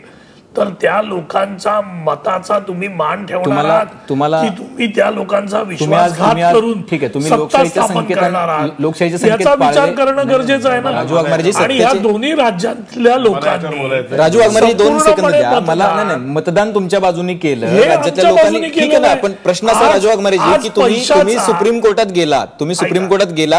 Speaker 2: तर त्या लोकांचा मताचा तुम्ही मान ठेवणार की तुम्ही त्या लोकांचा विश्वासघात करून सत्ता स्थापन करणार आहात याचा विचार करणं गरजेचं आहे ना.
Speaker 1: राजू वाघमारेजी
Speaker 2: आणि या दोन्ही राज्यातल्या लोकांनी
Speaker 1: राजू वाघमारेजी 2 सेकंद द्या मला. नाही, मतदान तुमच्या बाजूनी केलं, राज्यातल्या लोकांनी. ठीक आहे ना, पण प्रश्न असा राजू वाघमारेजी की तुम्ही सुप्रीम कोर्टात गेलात,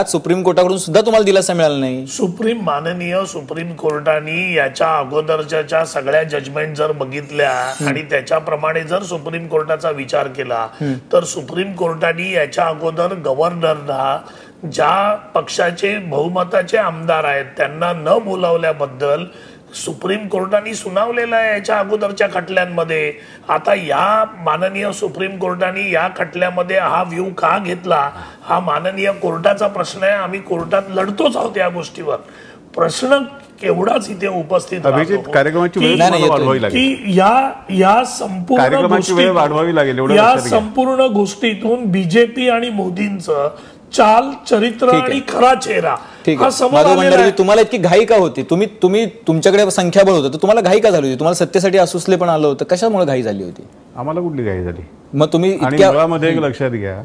Speaker 1: सुप्रीम कोर्टाकडून सुद्धा तुम्हाला दिलासा मिळाला नाही.
Speaker 2: माननीय सुप्रीम कोर्टाने याच्या अगोदरच्या सगळ्या जजमेंट जर बघितल्या आणि त्याच्याप्रमाणे जर सुप्रीम कोर्टाचा विचार केला तर सुप्रीम कोर्टाने याच्या अगोदर गव्हर्नरला ज्या पक्षाचे बहुमताचे आमदार आहेत त्यांना न बोलावल्याबद्दल सुप्रीम कोर्टाने सुनावलेलं आहे याच्या अगोदरच्या खटल्यांमध्ये. आता या माननीय सुप्रीम कोर्टाने या खटल्यामध्ये हा व्ह्यू का घेतला हा माननीय कोर्टाचा प्रश्न आहे. आम्ही कोर्टात लढतोच आहोत या गोष्टीवर. प्रश्न एवढाच इथे उपस्थित
Speaker 3: कार्यक्रमाची वेळ वाढवावी लागेल
Speaker 2: की या संपूर्ण गोष्टीतून बीजेपी आणि मोदींचं चाल चरित्र आणि खरा चेहरा हा समोर आलेला आहे.
Speaker 1: तुम्हाला इतकी घाई का होती? तुम्ही तुमच्याकडे संख्याबळ होतं तर तुम्हाला घाई का झाली होती? तुम्हाला सत्तेसाठी असुसले पण आलं होतं, कशामुळे घाई झाली होती?
Speaker 3: आम्हाला कुठली घाई झाली?
Speaker 1: मग तुम्ही
Speaker 3: एक लक्षात घ्या,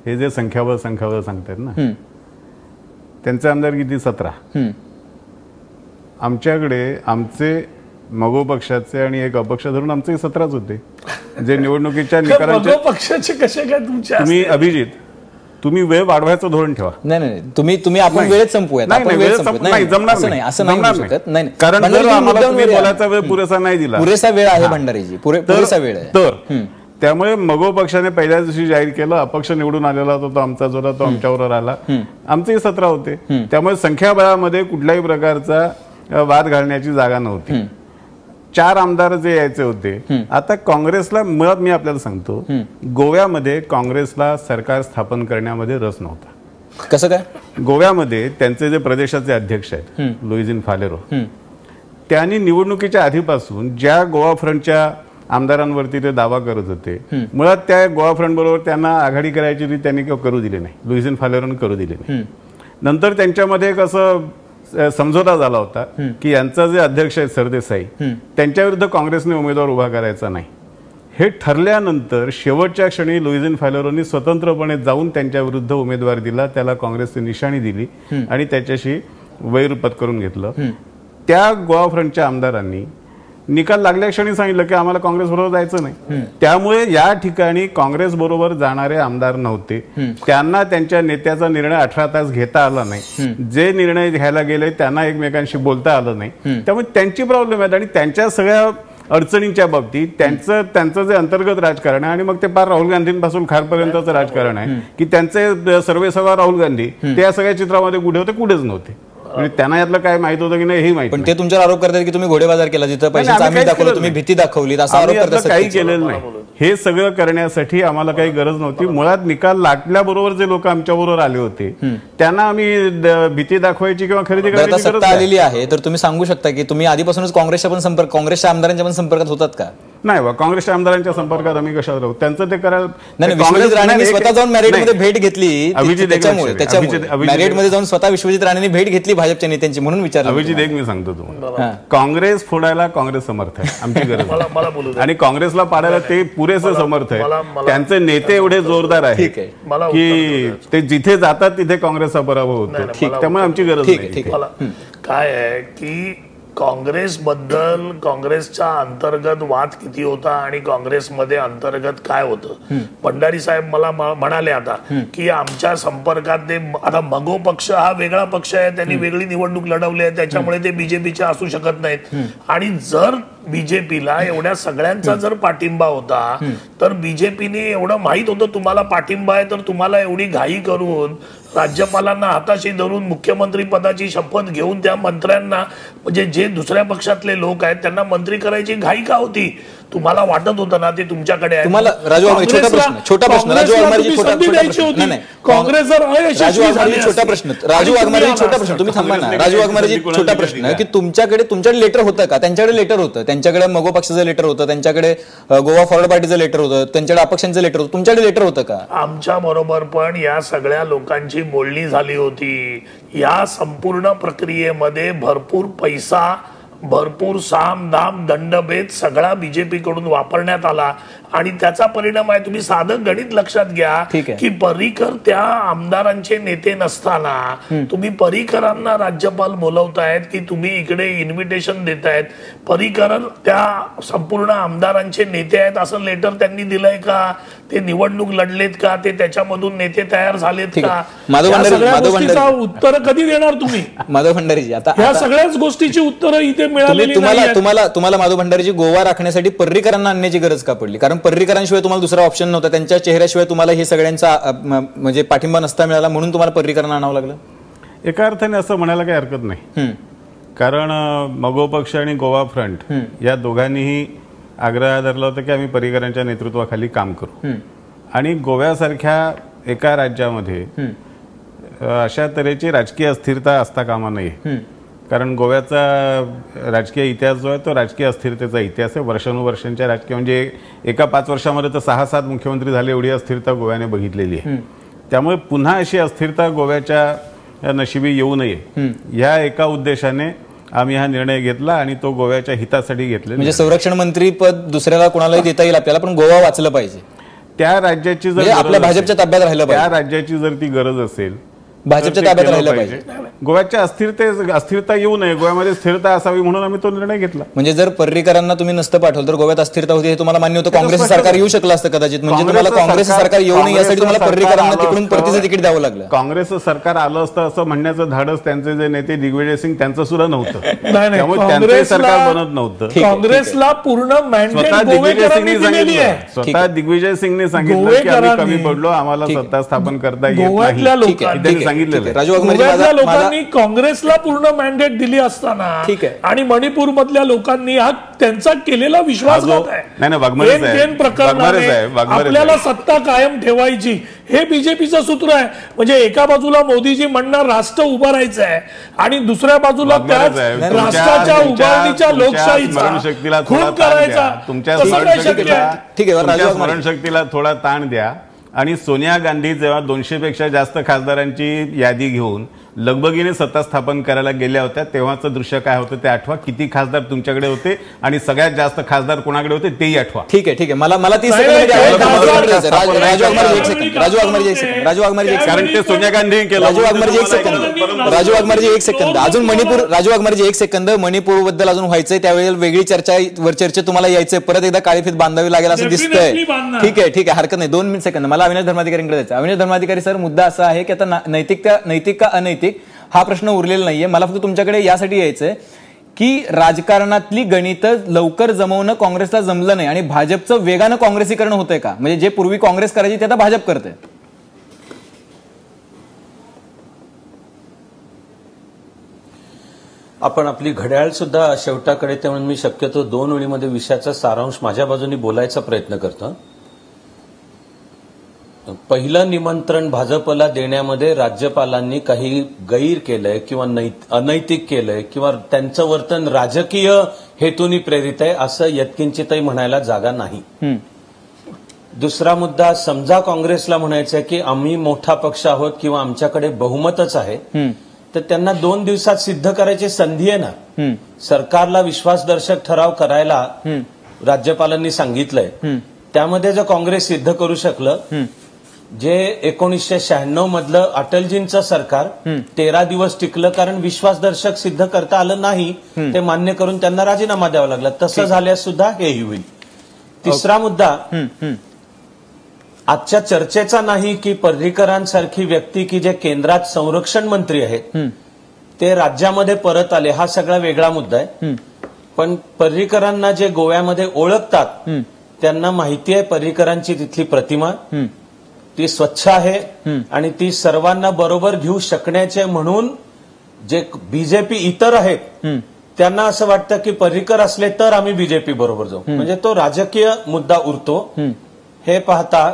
Speaker 3: हे जे संख्याबळ सांगतायत ना, त्यांचे आमदार किती? 17. आमच्याकडे आमचे मगो पक्षाचे आणि एक अपक्ष धरून आमचे 17च होते जे निवडणुकीच्या निकालांच्या.
Speaker 2: पक्षाचे कसे काय तुमच्या?
Speaker 3: तुम्ही अभिजित, तुम्ही वेळ वाढवायचं धोरण ठेवा.
Speaker 1: नाही तुम्ही आपण वेळेत संपवूयात.
Speaker 3: नाही,
Speaker 1: आपण
Speaker 3: वेळ
Speaker 1: वेळेत संपवूयात.
Speaker 3: नाही, जमणार
Speaker 1: असं
Speaker 3: नाही.
Speaker 1: असं नाही
Speaker 3: जमणार
Speaker 1: होऊ शकत. नाही
Speaker 3: कारण जर
Speaker 1: भंडारीजी,
Speaker 3: आम्हाला तुम्ही
Speaker 1: मुद्द्यावर या.
Speaker 3: बोलायचा वेळ पुरेसा नाही दिला,
Speaker 1: पुरेसा वेळ आहे भंडारीजी, पुरेसा वेळ आहे.
Speaker 3: तर त्यामुळे मगो पक्षाने पहिल्याच दिवशी जाहीर केलं, अपक्ष निवडून आलेला होता तो आमचा जोरा, तो आमच्यावर आला. आमचेही 17 होते. त्यामुळे संख्याबळामध्ये कुठल्याही प्रकारचा वाद घालण्याची जागा नव्हती. 4 आमदार जे यायचे होते. आता काँग्रेसला, मुळात मी आपल्याला सांगतो, गोव्यामध्ये काँग्रेसला सरकार स्थापन करण्यामध्ये रस नव्हता.
Speaker 1: कसं काय?
Speaker 3: गोव्यामध्ये त्यांचे जे प्रदेशाचे अध्यक्ष आहेत लुईजिन फालेरो, त्यांनी निवडणुकीच्या आधीपासून ज्या गोवा फ्रंटच्या आमदारांवरती ते दावा करत होते, मुळात त्या गोवा फ्रंट बरोबर त्यांना आघाडी करायची ती त्यांनी करू दिली नाही, लुईजिन फालेरोने करू दिली नाही. नंतर त्यांच्यामध्ये कसं समझोता झाला होता की यांचा जे अध्यक्ष आहेत सरदेसाई, त्यांच्या विरुद्ध काँग्रेसने उमेदवार उभा करायचा नाही. हे ठरल्यानंतर शेवटच्या क्षणी लुईजिन फालेरोनी स्वतंत्रपणे जाऊन त्यांच्या विरुद्ध उमेदवार दिला, त्याला काँग्रेसची निशाणी दिली आणि त्याच्याशी वैर पत्करून घेतलं. त्या गोवा फ्रंटच्या आमदारांनी निकाल लागल्या क्षणी सांगितलं की आम्हाला काँग्रेस बरोबर जायचं नाही. त्यामुळे या ठिकाणी काँग्रेस बरोबर जाणारे आमदार नव्हते. त्यांना त्यांच्या नेत्याचा निर्णय 18 तास घेता आला नाही. जे निर्णय घ्यायला गेले त्यांना एकमेकांशी बोलता आलं नाही. त्यामुळे त्यांची प्रॉब्लेम आहेत आणि त्यांच्या सगळ्या अडचणींच्या बाबतीत त्यांचं जे अंतर्गत राजकारण आहे आणि मग ते पार राहुल गांधींपासून खारपर्यंतचं राजकारण आहे की त्यांचे सर्वेसर्वा राहुल गांधी ते या सगळ्या चित्रामध्ये कुठे होते? कुठेच नव्हते. म्हणजे त्यांना यातलं काय माहित होतं की नाही हे माहिती.
Speaker 1: पण ते तुमच्यावर आरोप करतात की तुम्ही घोडेबाजार केला, जिथं पैशाचं आम्ही दाखवलं, तुम्ही भीती दाखवली, असा आरोप करतात.
Speaker 3: काही केलेलं नाही. हे सगळं करण्यासाठी आम्हाला काही गरज नव्हती. मुळात निकाल लागल्याबरोबर जे लोक आमच्या बरोबर आले होते त्यांना आम्ही भीती दाखवायची किंवा खरेदी करायची गरज
Speaker 1: सत्ता आलेली आहे. तर तुम्ही सांगू शकता की तुम्ही आधीपासूनच काँग्रेसच्या आमदारांच्या पण संपर्कात होतात का?
Speaker 3: नाही बा, काँग्रेसच्या आमदारांच्या संपर्कात आम्ही कशाला राहू? त्यांचं ते करायला.
Speaker 1: नाही, विश्वजित राणेंनी स्वतः जाऊन मॅरिटमध्ये भेट घेतली. त्याच्यामुळे मॅरिटमध्ये जाऊन स्वतः विश्वजित राणेंनी भेट घेतली भाजपच्या नेत्यांची, म्हणून विचारलं.
Speaker 3: अभिजित, एक मी सांगतो तुम्हाला, काँग्रेस फोडायला काँग्रेस समर्थ आहे, आमची गरज. आणि काँग्रेसला पाडायला ते पुरेसे समर्थ आहे. त्यांचे नेते एवढे जोरदार आहेत की ते जिथे जातात तिथे काँग्रेसचा पराभव होतो. त्यामुळे आमची गरज नाही.
Speaker 2: काय आहे की काँग्रेसबद्दल काँग्रेसचा अंतर्गत वाद किती होता आणि काँग्रेसमध्ये अंतर्गत काय होतं? भंडारी साहेब मला म्हणाले आता की आमच्या संपर्कात ते, आता मगो पक्ष हा वेगळा पक्ष आहे, त्यांनी वेगळी निवडणूक लढवली आहे, त्याच्यामुळे ते बीजेपीचे असू शकत नाहीत. आणि जर बीजेपीला एवढ्या सगळ्यांचा जर पाठिंबा होता तर बीजेपीने एवढं माहित होतं तुम्हाला पाठिंबा आहे, तर तुम्हाला एवढी घाई करून राज्यपालांना हाताशी धरून मुख्यमंत्री पदाची शपथ घेऊन त्या मंत्र्यांना, म्हणजे जे दुसऱ्या पक्षातले लोक आहेत त्यांना मंत्री करायची घाई का होती? तुम्हाला वाटत होतं ना ते तुमच्याकडे आहे.
Speaker 1: तुम्हाला राजू आगमारे छोटा प्रश्न राजू आगमारे छोटा प्रश्न तुम्ही थांबा ना. राजू आगमारे छोटा प्रश्न की तुमच्याकडे लेटर होतं का? त्यांच्याकडे लेटर होतं, त्यांच्याकडे मगो पक्षाचं लेटर होतं, त्यांच्याकडे गोवा फॉरवर्ड पार्टीचं लेटर होतं, त्यांच्याकडे अपक्षांचं लेटर होतं, तुमच्याकडे लेटर होतं का?
Speaker 2: आमच्या बरोबर पण या सगळ्या लोकांची बोलणी झाली होती. या संपूर्ण प्रक्रियेमध्ये भरपूर पैसा, भरपूर साम दाम दंडभेद सगळा बीजेपी कडून वापरण्यात आला आणि त्याचा परिणाम आहे. तुम्ही साधं गणित लक्षात घ्या की पर्रिकर त्या आमदारांचे नेते नसताना तुम्ही पर्रिकरांना राज्यपाल बोलवतायत की तुम्ही इकडे इन्व्हिटेशन देतायत. पर्रिकर त्या संपूर्ण आमदारांचे नेते आहेत असं लेटर त्यांनी दिलंय का? ते निवडणूक लढलेत का? ते त्याच्यामधून नेते तयार झालेत का? उत्तर कधी देणार तुम्ही?
Speaker 1: माधव भंडारीजी, आता
Speaker 2: या सगळ्याच गोष्टीची उत्तरं इथे मिळालेली
Speaker 1: तुम्हाला माधव भंडारीजी गोवा राखण्यासाठी पर्रिकरांना आणण्याची गरज का पडली? कारण पर्रिकरांशिवाय तुम्हाला दुसरा ऑप्शन नव्हता, त्यांच्या चेहऱ्याशिवाय तुम्हाला हे सगळ्यांचा म्हणजे पाठिंबा नसता मिळाला, म्हणून तुम्हाला पर्रिकरांना आणावं लागलं.
Speaker 3: एका अर्थाने असं म्हणायला काही हरकत नाही. कारण मगो पक्ष आणि गोवा फ्रंट या दोघांनीही आग्रह धरला होता की आम्ही पर्रिकरांच्या नेतृत्वाखाली काम करू. आणि गोव्यासारख्या एका राज्यामध्ये अशा तऱ्हेची राजकीय अस्थिरता असता कामा नये. कारण गोव्याचा राजकीय इतिहास जो आहे तो राजकीय अस्थिरतेचा इतिहास आहे. वर्षानुवर्षांच्या राजकीय, म्हणजे एका 5 वर्षामध्ये तर 6-7 मुख्यमंत्री झाले, एवढी अस्थिरता गोव्याने बघितलेली आहे. त्यामुळे पुन्हा अशी अस्थिरता गोव्याच्या नशिबी येऊ नये या एका उद्देशाने आम्ही हा निर्णय घेतला आणि तो गोव्याच्या हितासाठी घेतला.
Speaker 1: म्हणजे संरक्षण मंत्री पद दुसऱ्याला कोणालाही देता येईल आपल्याला, पण गोवा वाचलं पाहिजे.
Speaker 3: त्या राज्याची जर
Speaker 1: आपल्या भाजपच्या ताब्यात राहिलं पाहिजे.
Speaker 3: त्या राज्याची जर ती गरज असेल
Speaker 1: भाजपच्या
Speaker 3: तर ते
Speaker 1: ताब्यात
Speaker 3: केलं
Speaker 1: राहिलं पाहिजे.
Speaker 3: गोव्याच्या अस्थिरता येऊ नये, गोव्यामध्ये स्थिरता असावी म्हणून आम्ही तो निर्णय घेतला.
Speaker 1: म्हणजे जर पर्रीकरांना तुम्ही नसतं पाठवलं तर गोव्यात अस्थिरता होती हे तुम्हाला मान्य होतं. काँग्रेस सरकार येऊ शकलं असतं कदाचित, म्हणजे तुम्हाला काँग्रेस सरकार येऊ नये यासाठी तुम्हाला पर्रीकरांना तिकडून परतीचं तिकीट द्यावं लागलं.
Speaker 3: काँग्रेसचं सरकार आलं असतं असं म्हणण्याचं धाडस त्यांचे जे नेते दिग्विजय सिंग त्यांचं सुद्धा नव्हतं.
Speaker 2: नाही,
Speaker 3: त्यामुळे त्यांचं सरकार बनत नव्हतं.
Speaker 1: ठीक आहे.
Speaker 2: काँग्रेसला पूर्ण मॅन्डेट
Speaker 3: स्वतः दिग्विजय
Speaker 2: गोवेकरांनी
Speaker 3: सिंगने
Speaker 2: दिलेली
Speaker 3: सांगितलं,
Speaker 2: आहे.
Speaker 3: स्वतः दिग्विजय सिंगने सांगितलं की आम्ही
Speaker 2: गोवेकरांनी-
Speaker 3: कमी पडलो, आम्हाला सत्ता स्थापन करता येत नाही.
Speaker 2: गोव्यातल्या
Speaker 1: ठीक आहे,
Speaker 2: लोकांनी
Speaker 3: त्यांनी सांगितलेलं आहे.
Speaker 1: राजू वाघमारे
Speaker 2: गोव्यातल्या लोकांनी काँग्रेसला पूर्ण मॅन्डेट दिली असताना
Speaker 1: ठीक आहे.
Speaker 2: आणि मणिपूर मधल्या लोकांनी हा त्यांचा केलेला विश्वासघात आहे.
Speaker 3: नाही, वाघमारे साहेब,
Speaker 2: ऐन प्रकरणाने
Speaker 3: वाघमारे साहेब,
Speaker 2: आपल्याला सत्ता कायम ठेवायची हे बीजेपीचं सूत्र आहे. म्हणजे एका बाजूला मोदीजी म्हणणार राष्ट्र उभं राहायचं आहे आणि दुसऱ्या बाजूला
Speaker 3: वाघमारे
Speaker 2: त्याच
Speaker 3: साहेब,
Speaker 2: राष्ट्राच्या उभारणीच्या
Speaker 3: तुमच्या
Speaker 2: लोकशाहीचा
Speaker 3: स्मरणशक्तीला थोडा
Speaker 2: खून
Speaker 3: ताण
Speaker 2: करायचा
Speaker 3: द्या. तुमच्या
Speaker 2: कसं काय शक्य
Speaker 3: स्मरणशक्तीला
Speaker 2: आहे?
Speaker 1: ठीक आहे, राजू
Speaker 3: तुमच्या
Speaker 1: वाघमारे.
Speaker 3: स्मरणशक्तीला थोडा ताण द्या. आणि सोनिया गांधी जेव्हा 200 पेक्षा जास्त खासदारांची यादी घेऊन लगबगीने सत्ता स्थापन करायला गेल्या होत्या तेव्हाचं दृश्य काय होतं ते आठवा. किती खासदार तुमच्याकडे होते आणि सगळ्यात जास्त खासदार कोणाकडे होते तेही आठवा.
Speaker 1: ठीक आहे, ठीक आहे. मला 30
Speaker 2: नाही,
Speaker 1: सेकंद
Speaker 2: नाही,
Speaker 1: द्यावं लागेल.
Speaker 2: नाही,
Speaker 1: राजू
Speaker 2: नाही,
Speaker 1: वाघमारे एक सेकंद, राजू वाघमारे एक सेकंद, राजू वाघमारे एक सेकंद,
Speaker 3: कारण ते सोनिया गांधींनी केलं.
Speaker 1: राजू वाघमारे एक सेकंद, राजू वाघमारे एक सेकंद. अजून मणिपूर, राजू वाघमारे एक सेकंद, मणिपूर बद्दल अजून व्हायचंय त्यावेळेला वेगळी चर्चा तुम्हाला यायचंय. परत एकदा काळीफीत बांधावी लागेल असं दिसतंय.
Speaker 2: Definitely बांधणार.
Speaker 1: ठीक आहे, ठीक आहे, हरकत नाही. 2 सेकंद. मला अविनाश धर्माधिकारींकडे जायचं. अविनाश धर्माधिकारी सर, मुद्दा असा आहे की आता नैतिक का अनैतिक हा प्रश्न उरलेला नाहीये. मला फक्त तुमच्याकडे यासाठी यायचंय की राजकारणातली गणितं लवकर जमवणं काँग्रेसला जमलं नाही आणि भाजपचं वेगानं काँग्रेसीकरण होतंय का? म्हणजे जे पूर्वी काँग्रेस करायची ते आता भाजप करते.
Speaker 6: आपण आपली घड्याळ सुद्धा शेवटाकडे ते म्हणून मी शक्यतो 2 ओळीमध्ये विषयाचा सारांश माझ्या बाजूने बोलायचा प्रयत्न करतो. पहिलं निमंत्रण भाजपला देण्यामध्ये राज्यपालांनी काही गैर केलंय किंवा अनैतिक केलंय किंवा त्यांचं वर्तन राजकीय हेतूने प्रेरित आहे असं यत्किंचितही म्हणायला जागा नाही. दुसरा मुद्दा, समजा काँग्रेसला म्हणायचं आहे की आम्ही मोठा पक्ष आहोत किंवा आमच्याकडे बहुमतच आहे, तर त्यांना 2 दिवसात सिद्ध करायची संधी आहे ना. सरकारला विश्वासदर्शक ठराव करायला राज्यपालांनी सांगितलंय. त्यामध्ये जर काँग्रेस सिद्ध करू शकलं, जे 1996 मधलं अटलजींचं सरकार 13 दिवस टिकलं कारण विश्वासदर्शक सिद्ध करता आलं नाही, ते मान्य करून त्यांना राजीनामा द्यावा लागला. तसं झाल्यास सुद्धा हेही होईल. तिसरा मुद्दा आजच्या चर्चेचा नाही की पर्रीकरांसारखी व्यक्ती की जे केंद्रात संरक्षण मंत्री आहेत ते राज्यामध्ये परत आले, हा सगळा वेगळा मुद्दा आहे. पण पर्रीकरांना जे गोव्यामध्ये ओळखतात त्यांना माहिती आहे पर्रीकरांची तिथली प्रतिमा ती स्वच्छ आहे आणि ती सर्वांना बरोबर घेऊ शकण्याचे, म्हणून जे बीजेपी इतर आहेत त्यांना असं वाटतं की पर्रीकर असले तर आम्ही बीजेपी बरोबर जाऊ. म्हणजे तो राजकीय मुद्दा उरतो. हे पाहता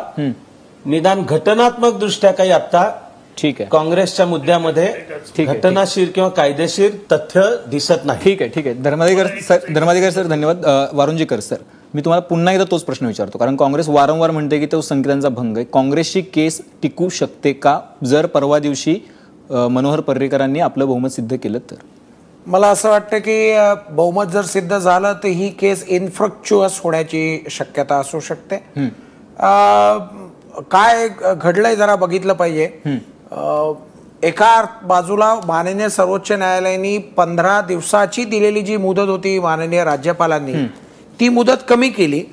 Speaker 6: निदान घटनात्मक दृष्ट्या काही आता
Speaker 1: ठीक आहे
Speaker 6: काँग्रेसच्या मुद्द्यामध्ये घटनाशीर किंवा कायदेशीर तथ्य दिसत नाही.
Speaker 1: ठीक आहे, ठीक आहे. धर्माधिकारी सर धन्यवाद. वारुंजीकर सर, मी तुम्हाला पुन्हा एकदा तोच प्रश्न विचारतो, कारण काँग्रेस वारंवार म्हणते की तो संकेतांचा भंग आहे. काँग्रेसची केस टिकू शकते का जर परवा दिवशी मनोहर पर्रीकरांनी आपलं बहुमत सिद्ध केलं तर?
Speaker 5: मला असं वाटतं की बहुमत जर सिद्ध झालं तर ही केस इन्फ्रक्च्युअस होण्याची शक्यता असू शकते. काय घडलंय जरा बघितलं पाहिजे. एका बाजूला माननीय सर्वोच्च न्यायालयाने 15 दिवसाची दिलेली जी मुदत होती माननीय राज्यपालांनी ती मुदत कमी केली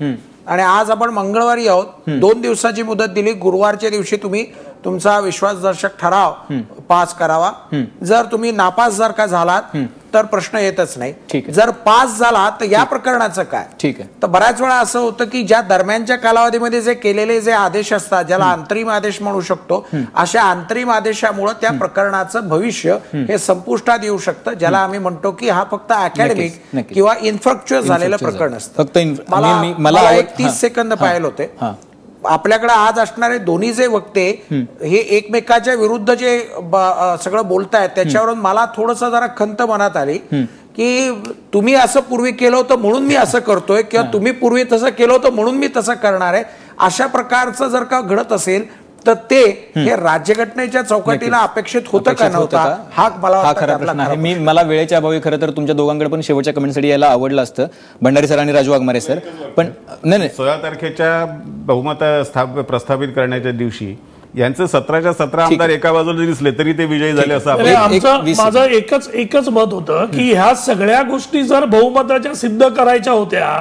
Speaker 5: आणि आज आपण मंगळवारी आहोत. 2 दिवसाची मुदत दिली. गुरुवारच्या दिवशी तुम्ही तुमचा विश्वासदर्शक ठराव पास करावा. जर तुम्ही नापास जर का झालात तर प्रश्न येतच नाही. जर पास झाला तर या प्रकरणाचं काय?
Speaker 1: ठीक आहे.
Speaker 5: तर बऱ्याच वेळा असं होतं की ज्या दरम्यानच्या कालावधीमध्ये जे केलेले जे आदेश असतात, ज्याला अंतरिम आदेश म्हणू शकतो, अशा अंतरिम आदेशामुळे त्या प्रकरणाचं भविष्य हे संपुष्टात येऊ शकतं, ज्याला आम्ही म्हणतो की हा फक्त अकॅडमिक किंवा इन्फ्रक्च्युअस झालेलं प्रकरण असतं.
Speaker 1: फक्त
Speaker 5: मला 30 सेकंद पाहिजे होते. आपल्याकडे आज असणारे दोन्ही जे वक्ते हे एकमेकाच्या विरुद्ध जे सगळं बोलतायत त्याच्यावरून मला थोडंसं जरा खंत मनात आली की तुम्ही असं पूर्वी केलं होतं म्हणून मी असं करतोय किंवा तुम्ही पूर्वी तसं केलं होतं म्हणून मी तसं करणार आहे, अशा प्रकारचं जर का घडत असेल तर ते हे राज्यघटनेच्या चौकटीला अपेक्षित होतं का नव्हता, हा मला
Speaker 1: खरा प्रश्न आहे. मला वेळेच्या अभावी खरं तर तुमच्या दोघांकडे पण शेवटच्या कमेंटसाठी यायला आवडलं असतं, भंडारी सर आणि राजू वाघमारे सर. पण नाही
Speaker 3: 16 तारखेच्या बहुमत प्रस्थापित करण्याच्या दिवशी यांचे 17च्या 17 आमदार एका बाजूला दिसले तरी ते विजयी झाले असं
Speaker 2: अरे
Speaker 3: आपण
Speaker 2: आमचं माझं एकच मत होतं की ह्या सगळ्या गोष्टी जर बहुमताच्या सिद्ध करायच्या होत्या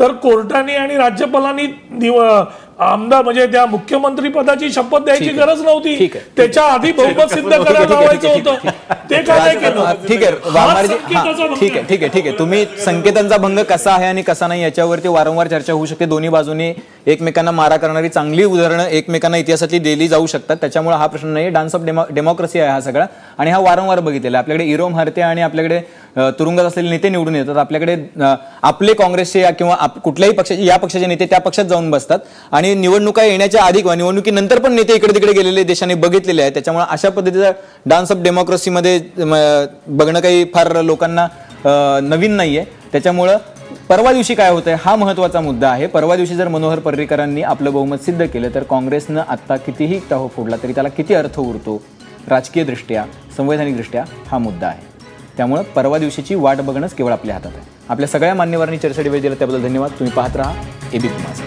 Speaker 2: तर कोर्टाने आणि राज्यपालांनी आमदार म्हणजे त्या मुख्यमंत्री पदाची शपथ द्यायची गरज नव्हती.
Speaker 1: ठीक आहे.
Speaker 2: त्याच्या आधी बहुमत सिद्ध करायला लावायचं होतं, ते काय नाही केलं.
Speaker 1: ठीक आहे वाघमारेजी,
Speaker 2: संकेताचा भंग
Speaker 1: ठीक आहे ठीक आहे ठीक आहे तुम्ही संकेतांचा भंग कसा आहे आणि कसा नाही याच्यावरती वारंवार चर्चा होऊ शकते. दोन्ही बाजूनी एकमेकांना मारा करणारी चांगली उदाहरणं एकमेकांना इतिहासातली दिली जाऊ शकतात. त्याच्यामुळे हा प्रश्न नाही. डान्स ऑफ डेमोक्रेसी आहे हा सगळा आणि हा वारंवार बघितलेला. आपल्याकडे इरोम हरते आणि आपल्याकडे तुरुंगात असलेले नेते निवडून येतात. आपल्याकडे आपले काँग्रेसचे किंवा कुठल्याही पक्षाचे या पक्षाचे नेते त्या पक्षात जाऊन बसतात आणि निवडणुका येण्याच्या आधी किंवा निवडणुकीनंतर पण नेते इकडे तिकडे गेलेले देशाने बघितलेले आहेत. त्याच्यामुळे अशा पद्धतीचा डान्स ऑफ डेमोक्रेसीमध्ये बघणं काही फार लोकांना नवीन नाहीये. त्याच्यामुळं परवा दिवशी काय होतंय हा महत्वाचा मुद्दा आहे. परवा दिवशी जर मनोहर पर्रीकरांनी आपलं बहुमत सिद्ध केलं तर काँग्रेसनं आता कितीही तह फोडला तरी त्याला किती अर्थ उरतो राजकीय दृष्ट्या संवैधानिक दृष्ट्या हा मुद्दा आहे. त्यामुळे परवा दिवशीची वाट बघणंच केवळ आपल्या हातात आहे. आपल्या सगळ्या मान्यवरांनी चर्चेसाठी वेळ दिला त्याबद्दल धन्यवाद. तुम्ही पाहत राहा एबीपी माझा.